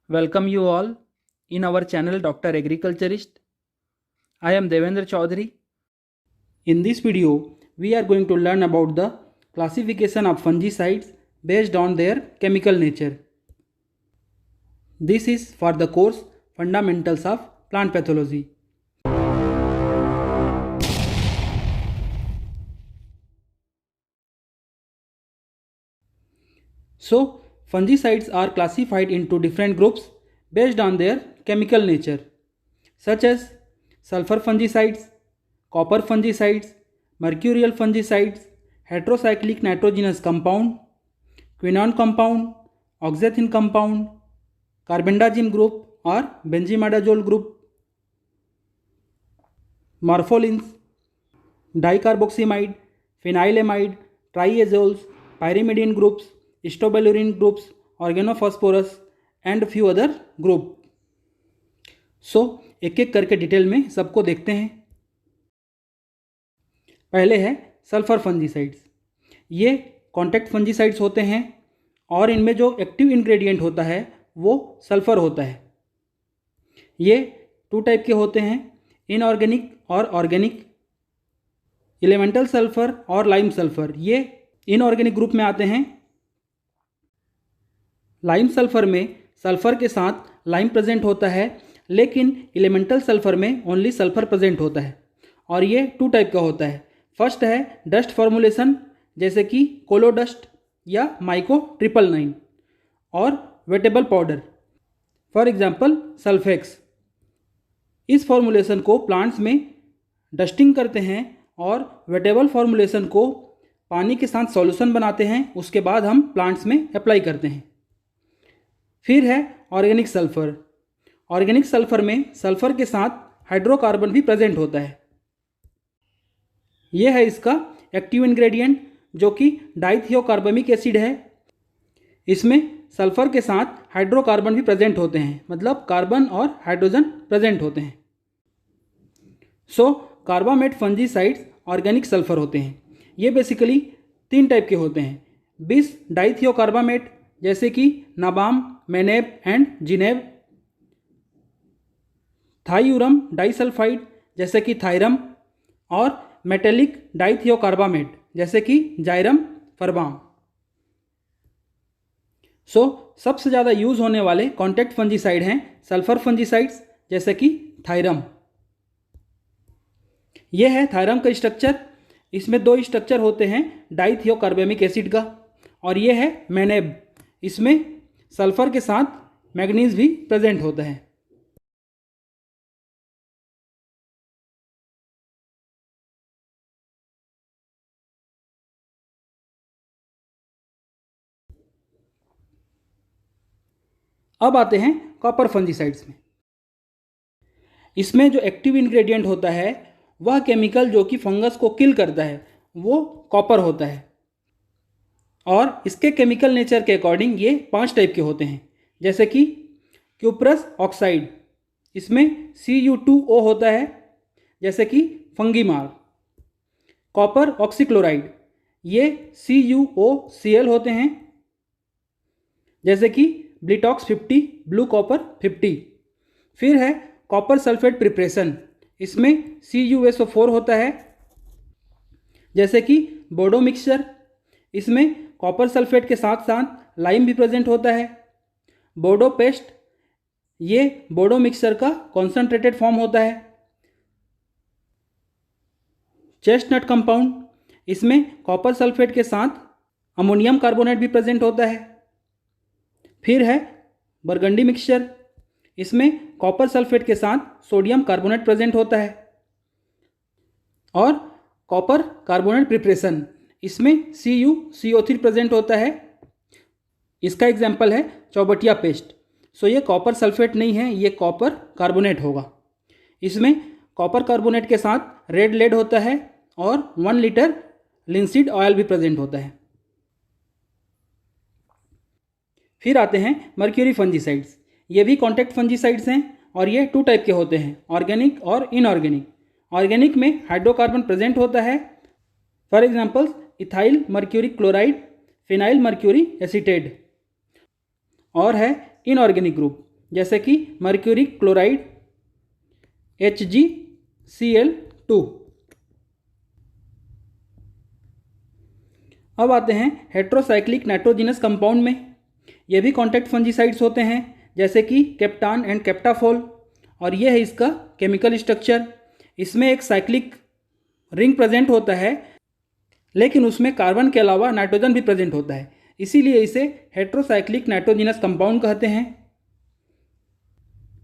Welcome you all in our channel Dr. Agriculturist. I am Devendra Chaudhary. In this video, we are going to learn about the classification of fungicides based on their chemical nature. This is for the course Fundamentals of Plant Pathology. So, fungicides are classified into different groups based on their chemical nature, such as sulfur fungicides, copper fungicides, mercurial fungicides, heterocyclic nitrogenous compound, quinone compound, oxanthin compound, carbendazim group or benzimidazole group, morpholins, dicarboxamide, phenylamide, triazoles, pyrimidine groups, strobilurin groups, organophosphorus and few other group. So एक एक करके detail में सबको देखते हैं. पहले है sulphur fungicides. ये कॉन्टैक्ट फंजीसाइड्स होते हैं और इनमें जो एक्टिव इंग्रेडिएंट होता है वो सल्फर होता है. ये टू टाइप के होते हैं, इनऑर्गेनिक और ऑर्गेनिक. एलिमेंटल सल्फर और लाइम सल्फर ये इनऑर्गेनिक ग्रुप में आते हैं. लाइम सल्फर में सल्फर के साथ लाइम प्रेजेंट होता है, लेकिन एलिमेंटल सल्फर में ओनली सल्फर प्रेजेंट होता है और ये टू टाइप का होता है. फर्स्ट है डस्ट फॉर्मुलेशन, जैसे कि कोलोडस्ट या माइको 999 और wettable powder, for example Sulfex. इस फॉर्मुलेशन को प्लांट्स में डस्टिंग करते हैं और वेटेबल फॉर्मुलेशन को पानी के साथ सॉल्यूशन बनाते हैं, उसके बाद हम प्लांट्स में अप्लाई करते हैं. फिर है ऑर्गेनिक सल्फर. ऑर्गेनिक सल्फर में सल्फर के साथ हाइड्रोकार्बन भी प्रेजेंट होता है. यह है इसका एक्टिव इंग्रेडिएंट, जो कि डाइथियोकार्बमिक एसिड है. इसमें सल्फर के साथ हाइड्रोकार्बन भी प्रेजेंट होते हैं, मतलब कार्बन और हाइड्रोजन प्रेजेंट होते हैं. सो कार्बामेट फंजीसाइड्स ऑर्गेनिक सल्फर होते हैं. ये बेसिकली तीन टाइप के होते हैं. बिस डाइथियोकार्बामेट, जैसे कि नाबाम, मेनेब एंड जिनेब. थाइयूरम डाइसल्फाइड, जैसे कि थायरम. और मेटेलिक डाइथियोकार्बामेट, जैसे कि जायरम, फरबाम. सो सबसे ज़्यादा यूज होने वाले कॉन्टैक्ट फंजीसाइड हैं सल्फर फंजीसाइड्स, जैसे कि थायरम. यह है थायरम का स्ट्रक्चर. इसमें दो स्ट्रक्चर होते हैं डाइथियोकार्बमिक एसिड का. और यह है मेनेब. इसमें सल्फर के साथ मैग्नीज भी प्रेजेंट होता है. अब आते हैं कॉपर फंजीसाइड्स में. इसमें जो एक्टिव इंग्रेडिएंट होता है वह केमिकल जो कि फंगस को किल करता है वो कॉपर होता है. और इसके केमिकल नेचर के अकॉर्डिंग ये 5 टाइप के होते हैं, जैसे कि क्यूप्रस ऑक्साइड. इसमें Cu2O होता है, जैसे कि फंगीमार. कॉपर ऑक्सीक्लोराइड, ये CuOCl होते हैं, जैसे कि ब्लिटॉक्स 50, ब्लू कॉपर 50. फिर है कॉपर सल्फेट प्रिपरेशन. इसमें CuSO4 होता है, जैसे कि बोडो मिक्सचर. इसमें कॉपर सल्फेट के साथ साथ लाइम भी प्रेजेंट होता है. बोडो पेस्ट, ये बोडो मिक्सचर का कॉन्सेंट्रेटेड फॉर्म होता है. चेस्टनट कंपाउंड, इसमें कॉपर सल्फेट के साथ अमोनियम कार्बोनेट भी प्रेजेंट होता है. फिर है बरगंडी मिक्सचर. इसमें कॉपर सल्फेट के साथ सोडियम कार्बोनेट प्रेजेंट होता है. और कॉपर कार्बोनेट प्रिपरेशन, इसमें CuCO3 प्रेजेंट होता है. इसका एग्जाम्पल है चौबटिया पेस्ट. सो ये कॉपर सल्फेट नहीं है, ये कॉपर कार्बोनेट होगा. इसमें कॉपर कार्बोनेट के साथ रेड लेड होता है और 1 लीटर लिंसीड ऑयल भी प्रेजेंट होता है. फिर आते हैं मर्क्यूरी फंजीसाइड्स. ये भी कॉन्टैक्ट फंजीसाइड्स हैं और ये टू टाइप के होते हैं, ऑर्गेनिक और इनऑर्गेनिक. ऑर्गेनिक में हाइड्रोकार्बन प्रेजेंट होता है, for example ethyl mercury chloride, phenyl mercury acetate. और है इनऑर्गेनिक ग्रुप, जैसे कि मर्क्यूरी क्लोराइड HgCl2। अब आते हैं हेट्रोसाइक्लिक नाइट्रोजिनस कंपाउंड में। ये भी कॉन्टैक्ट फंजीसाइड्स होते हैं, जैसे कि कैप्टान एंड कैप्टाफोल। और ये है इसका केमिकल स्ट्रक्चर। इसमें एक साइक्लिक रिंग प्रेजेंट होता है, लेकिन उसमें कार्बन के अलावा नाइट्रोजन भी प्रेजेंट होता है, इसीलिए इसे हेट्रोसाइक्लिक नाइट्रोजिनस कंपाउंड कहते हैं।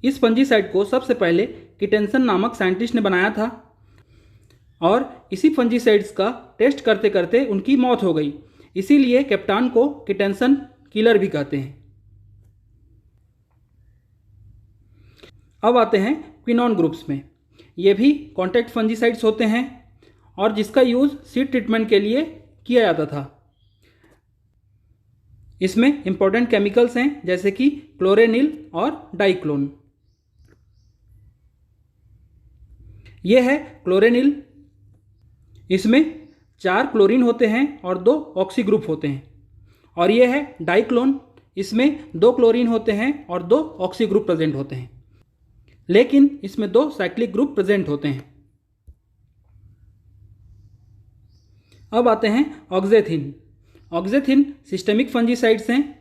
इस फंजीसाइड को सबसे पहले किटेंसन नामक साइंटिस्ट ने बनाया था, और इसी फंजीसाइड्स का टेस्ट करते करते उनकी मौत हो गई, इसीलिए कैप्टान को किटेंसन किलर भी कहते हैं। अब आते हैं क्विनोन ग्रुप्स में। ये भी कॉन्टैक्ट फंजीसाइड्स होते हैं, और जिसका यूज़ सीड ट्रीटमेंट के लिए किया जाता था। इसमें इंपॉर्टेंट केमिकल्स हैं, जैसे कि क्लोरेनिल और डाइक्लोन। यह है क्लोरेनिल। इसमें 4 क्लोरीन होते हैं और 2 ऑक्सी ग्रुप होते हैं। और यह है डाइक्लोन। इसमें 2 क्लोरीन होते हैं और 2 ऑक्सी ग्रुप प्रेजेंट होते हैं, लेकिन इसमें 2 साइक्लिक ग्रुप प्रेजेंट होते हैं। अब आते हैं ऑक्जेथिन। ऑक्जेथिन सिस्टेमिक फंजीसाइड्स हैं,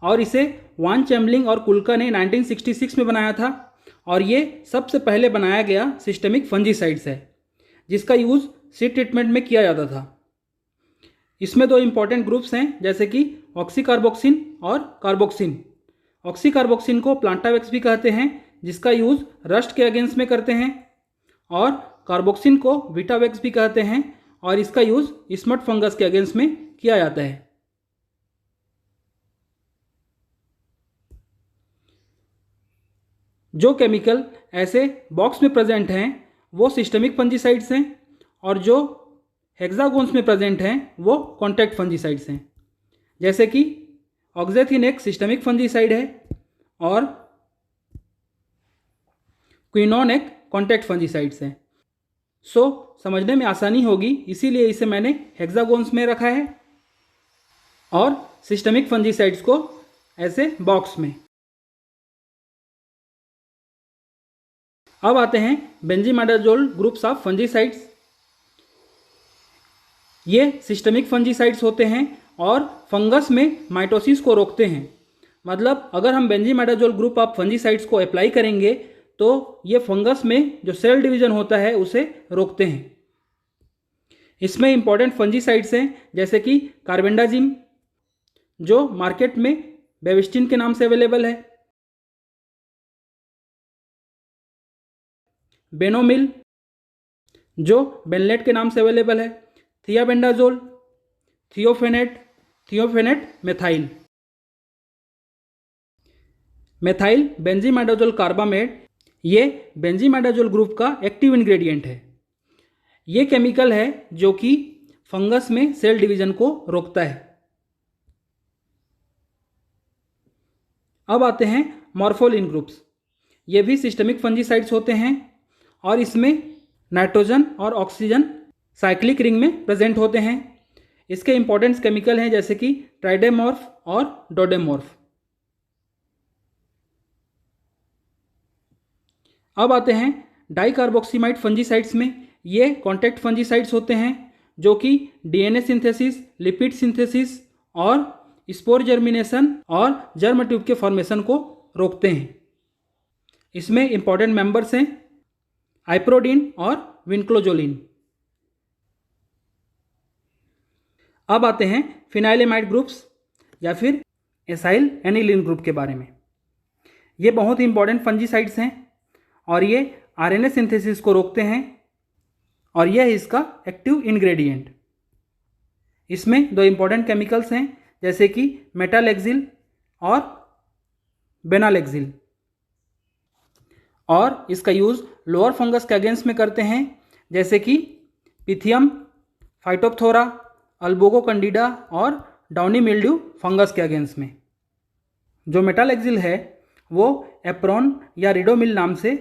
और इसे वान चैम्बलिंग और कुल्का ने 1966 में बनाया था, और ये सबसे पहले बनाया गया सिस्टेमिक फंजीसाइड्स है, जिसका यूज़ सीड ट्रीटमेंट में किया जाता था। इसमें 2 इंपॉर्टेंट ग्रुप्स हैं, जैसे कि ऑक्सीकार्बोक्सिन और कार्बोक्सिन। ऑक्सीकार्बोक्सिन को प्लांटावेक्स भी कहते हैं, जिसका यूज़ रस्ट के अगेंस्ट में करते हैं, और कार्बोक्सिन को विटावेक्स भी कहते हैं, और इसका यूज़ स्मट फंगस के अगेंस्ट में किया जाता है। जो केमिकल ऐसे बॉक्स में प्रेजेंट हैं वो सिस्टेमिक फंजीसाइड्स हैं, और जो हेक्सागोन्स में प्रेजेंट हैं वो कॉन्टैक्ट फंजीसाइड्स हैं। जैसे कि ऑक्जेथिन एक सिस्टेमिक फंजीसाइड है, और क्विनोन एक कॉन्टैक्ट फंजीसाइड्स हैं। समझने में आसानी होगी, इसीलिए इसे मैंने हेक्सागोन्स में रखा है, और सिस्टेमिक फंजीसाइड्स को ऐसे बॉक्स में। अब आते हैं बेंजीमेडाजोल ग्रुप्स ऑफ फंजीसाइड्स। ये सिस्टेमिक फंजीसाइड्स होते हैं और फंगस में माइटोसिस को रोकते हैं। मतलब अगर हम बेंजीमेडाजोल ग्रुप ऑफ फंजीसाइड्स को अप्लाई करेंगे तो ये फंगस में जो सेल डिवीजन होता है उसे रोकते हैं। इसमें इंपॉर्टेंट फंजीसाइड्स हैं, जैसे कि कार्बेंडाजिम, जो मार्केट में बेविस्टिन के नाम से अवेलेबल है, बेनोमिल, जो बेनलेट के नाम से अवेलेबल है, थियाबेंडाजोल, थियोफेनेट मेथाइल, मेथाइल बेंजीमेडाजोल कार्बामेट। ये बेंजीमेडाजोल ग्रुप का एक्टिव इंग्रेडिएंट है। ये केमिकल है जो कि फंगस में सेल डिवीजन को रोकता है। अब आते हैं मॉर्फोलिन ग्रुप्स। ये भी सिस्टेमिक फंजीसाइड्स होते हैं, और इसमें नाइट्रोजन और ऑक्सीजन साइक्लिक रिंग में प्रेजेंट होते हैं। इसके इंपॉर्टेंट केमिकल हैं, जैसे कि ट्राइडेमॉर्फ और डोडेमॉर्फ। अब आते हैं डाइकार्बोक्सीमाइड फंजीसाइड्स में। ये कॉन्टैक्ट फंजीसाइड्स होते हैं जो कि डीएनए सिंथेसिस, लिपिड सिंथेसिस और स्पोर जर्मिनेशन और जर्म ट्यूब के फॉर्मेशन को रोकते हैं। इसमें इंपॉर्टेंट मेंबर्स हैं आइप्रोडीन और विनक्लोजोलिन। अब आते हैं फिनाइलेमाइड ग्रुप्स या फिर एसाइल एनिलीन ग्रुप के बारे में। ये बहुत ही इंपॉर्टेंट फंजीसाइड्स हैं, और ये आरएनए सिंथेसिस को रोकते हैं, और यह है इसका एक्टिव इंग्रेडिएंट। इसमें 2 इंपॉर्टेंट केमिकल्स हैं, जैसे कि मेटालेक्सिल और बेनालेक्सिल, और इसका यूज़ लोअर फंगस के अगेंस्ट में करते हैं, जैसे कि पिथियम, फाइटोप्थोरा, अल्बोगो कैंडिडा और डाउनी मिल्ड्यू फंगस के अगेंस्ट में। जो मेटालेक्सिल है वो एप्रॉन या रिडोमिल नाम से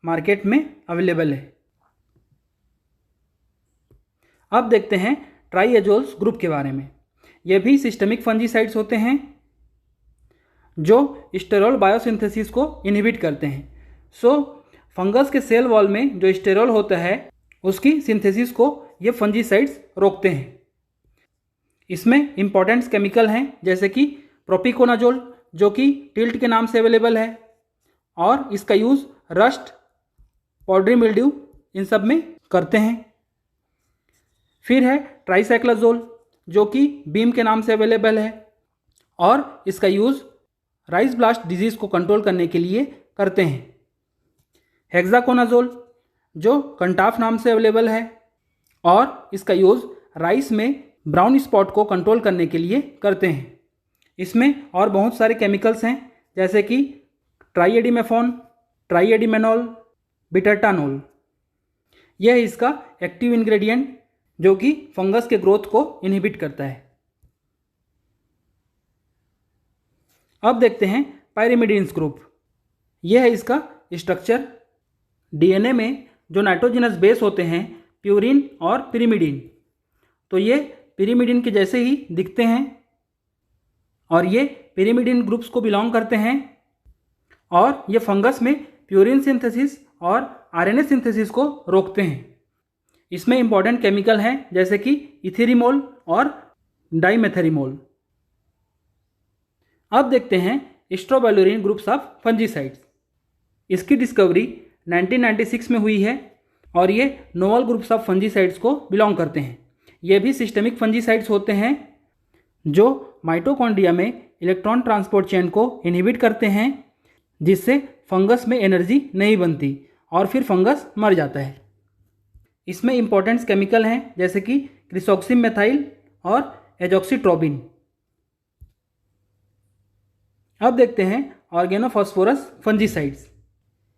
मार्केट में अवेलेबल है। अब देखते हैं ट्राइएजोल्स ग्रुप के बारे में। ये भी सिस्टेमिक फंजीसाइड्स होते हैं। जो स्टेरोल बायोसिंथेसिस को इनहिबिट करते हैं। सो फंगस के सेल वॉल में जो स्टेरोल होता है उसकी सिंथेसिस को ये फंजीसाइड्स रोकते हैं। इसमें इम्पॉर्टेंट केमिकल हैं जैसे कि प्रोपिकोनाजोल जो कि टिल्ट के नाम से अवेलेबल है, और इसका यूज़ रस्ट, पाउडरी मिल्ड्यू इन सब में करते हैं। फिर है ट्राइसाइक्लाजोल जो कि बीम के नाम से अवेलेबल है, और इसका यूज़ राइस ब्लास्ट डिजीज़ को कंट्रोल करने के लिए करते हैं। हेक्साकोनाजोल जो कंटाफ नाम से अवेलेबल है, और इसका यूज़ राइस में ब्राउन स्पॉट को कंट्रोल करने के लिए करते हैं। इसमें और बहुत सारे केमिकल्स हैं जैसे कि ट्राइएडिमेफॉन, ट्राइएडिमेनॉल, बिटरटानोल। यह है इसका एक्टिव इंग्रेडिएंट जो कि फंगस के ग्रोथ को इनहिबिट करता है। अब देखते हैं पायरिमिडीन्स ग्रुप। यह है इसका स्ट्रक्चर। डीएनए में जो नाइट्रोजनस बेस होते हैं प्यूरिन और पिरिमिडीन, तो ये पिरिमिडीन के जैसे ही दिखते हैं और ये पिरिमिडीन ग्रुप्स को बिलोंग करते हैं, और ये फंगस में प्यूरिन सिंथेसिस और आरएनए सिंथेसिस को रोकते हैं। इसमें इंपॉर्टेंट केमिकल हैं जैसे कि इथेरिमोल और डाइमेथेरिमोल। अब देखते हैं स्ट्रोबाइलोरिन ग्रुप्स ऑफ फंजीसाइड्स। इसकी डिस्कवरी 1996 में हुई है और ये नोवल ग्रुप्स ऑफ फंजीसाइड्स को बिलोंग करते हैं। ये भी सिस्टमिक फंजीसाइड्स होते हैं जो माइटोकॉन्ड्रिया में इलेक्ट्रॉन ट्रांसपोर्ट चेन को इनहिबिट करते हैं, जिससे फंगस में एनर्जी नहीं बनती और फिर फंगस मर जाता है। इसमें इंपॉर्टेंट केमिकल हैं जैसे कि क्रिसॉक्सिम मेथाइल और एजॉक्सीट्रोबिन। अब देखते हैं ऑर्गेनोफॉस्फोरस फंजीसाइड्स।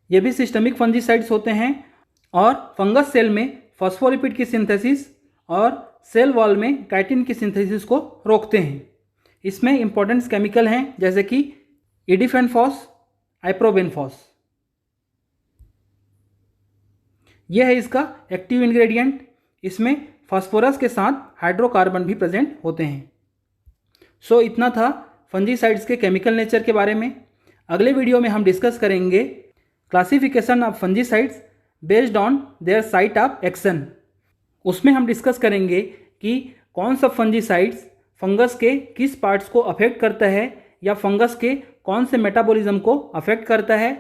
ये भी सिस्टमिक फंजीसाइड्स होते हैं और फंगस सेल में फॉस्फोलिपिड की सिंथेसिस और सेल वॉल में काइटिन की सिंथेसिस को रोकते हैं। इसमें इंपॉर्टेंट केमिकल हैं जैसे कि इडिफेनफॉस, आइप्रोबेनफॉस। यह है इसका एक्टिव इंग्रेडिएंट। इसमें फास्फोरस के साथ हाइड्रोकार्बन भी प्रेजेंट होते हैं। सो इतना था फंजीसाइड्स के केमिकल नेचर के बारे में। अगले वीडियो में हम डिस्कस करेंगे classification of fungicides based on their site of action. उसमें हम डिस्कस करेंगे कि कौन सा फंजीसाइड्स फंगस के किस पार्ट्स को अफेक्ट करता है या फंगस के कौन से मेटाबॉलिज्म को अफेक्ट करता है,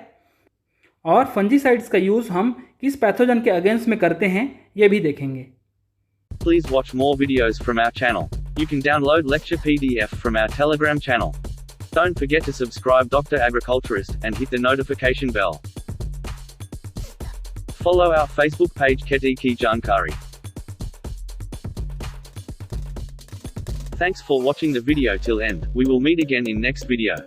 और फंजीसाइड्स का यूज़ हम किस पैथोजन के अगेंस्ट में करते हैं ये भी देखेंगे। Please watch more videos from our channel. You can download lecture PDF from our Telegram channel. Don't forget to subscribe Dr. Agriculturist and hit the notification bell. Follow our Facebook page Kheti Ki Jankari. Thanks for watching the video till end. We will meet again in next video.